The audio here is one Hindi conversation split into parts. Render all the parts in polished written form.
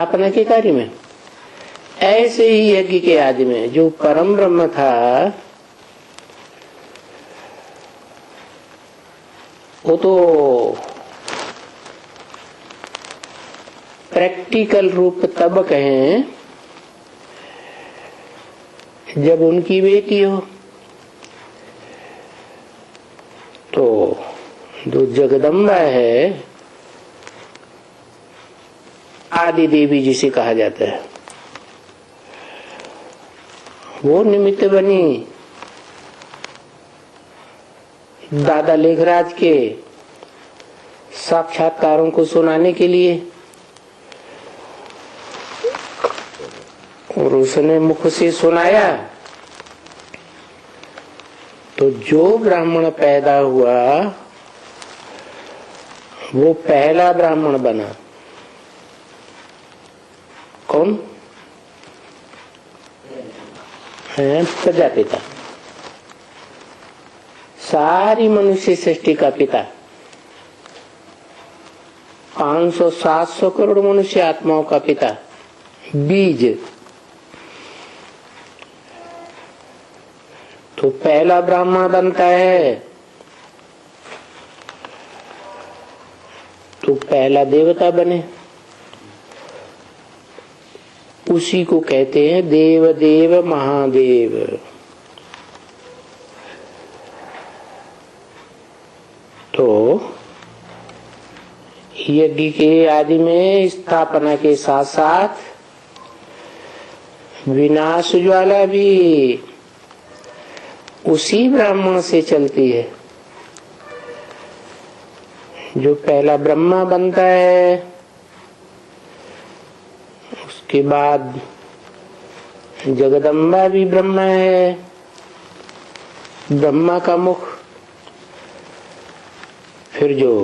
स्थापना के कार्य में। ऐसे ही यज्ञ के आदि में जो परम ब्रह्म था वो तो प्रैक्टिकल रूप तब कहें जब उनकी बेटी हो। तो जो जगदम्बा है, आदि देवी जिसे कहा जाता है, वो निमित्त बनी दादा लेखराज के साक्षात्कारों को सुनाने के लिए, और उसने मुख से सुनाया तो जो ब्राह्मण पैदा हुआ वो पहला ब्राह्मण बना। कौन है? प्रजापिता, सारी मनुष्य सृष्टि का पिता। 500-700 करोड़ मनुष्य आत्माओं का पिता, बीज। तो पहला ब्राह्मण बनता है तो पहला देवता बने। उसी को कहते हैं देव देव महादेव। तो यज्ञ के आदि में स्थापना के साथ साथ विनाश ज्वाला भी उसी ब्राह्मण से चलती है। जो पहला ब्रह्मा बनता है, उसके बाद जगदम्बा भी ब्रह्मा है, ब्रह्मा का मुख। फिर जो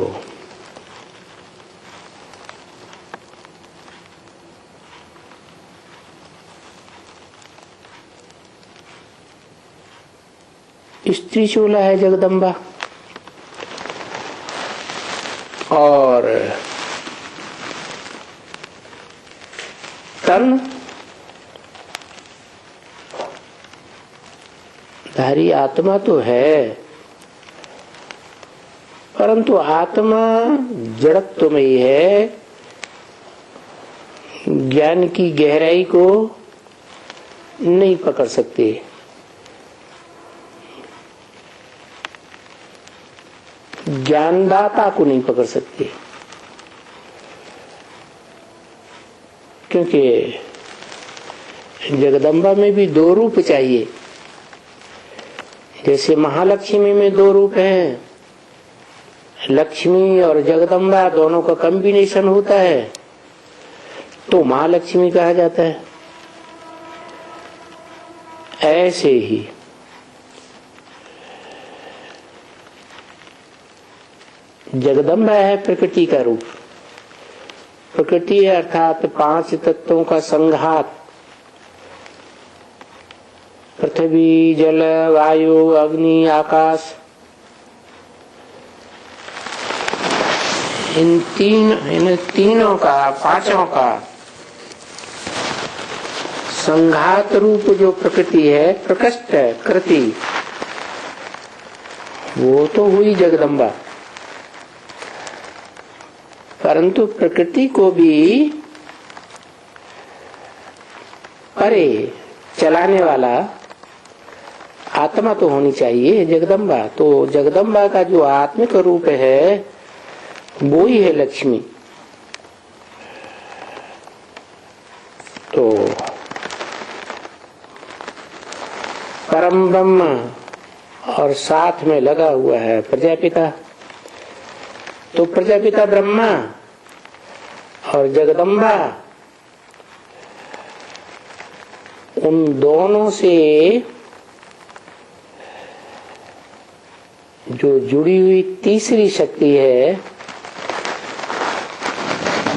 स्त्री चूला है जगदम्बा, और तन धारी आत्मा तो है, परंतु आत्मा जड़त्व में ही है। ज्ञान की गहराई को नहीं पकड़ सकती, ज्ञानदाता को नहीं पकड़ सकती, क्योंकि जगदम्बा में भी दो रूप चाहिए। जैसे महालक्ष्मी में दो रूप हैं, लक्ष्मी और जगदम्बा दोनों का कॉम्बिनेशन होता है तो महालक्ष्मी कहा जाता है। ऐसे ही जगदम्बा है प्रकृति का रूप। प्रकृति अर्थात 5 तत्वों का संघात, पृथ्वी जल वायु अग्नि आकाश। इन तीनों का, 5 का संघात रूप जो प्रकृति है, प्रकृष्ट कृति, वो तो हुई जगदम्बा। परंतु प्रकृति को भी परे चलाने वाला आत्मा तो होनी चाहिए जगदम्बा। तो जगदम्बा का जो आत्मिक रूप है वो ही है लक्ष्मी। तो परम ब्रह्म और साथ में लगा हुआ है प्रजापिता। तो प्रजापिता ब्रह्मा और जगदम्बा, उन दोनों से जो जुड़ी हुई तीसरी शक्ति है,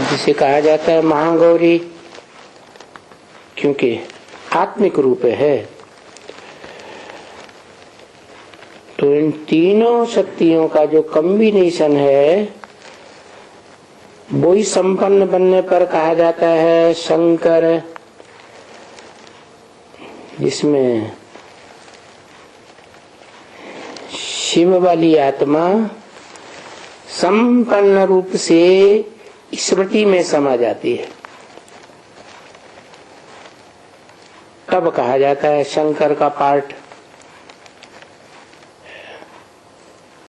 जिसे कहा जाता है महागौरी, क्योंकि आत्मिक रूप है। तो इन तीनों शक्तियों का जो कॉम्बिनेशन है वो ही संपन्न बनने पर कहा जाता है शंकर, जिसमें शिव वाली आत्मा संपन्न रूप से स्मृति में समा जाती है, तब कहा जाता है शंकर का पाठ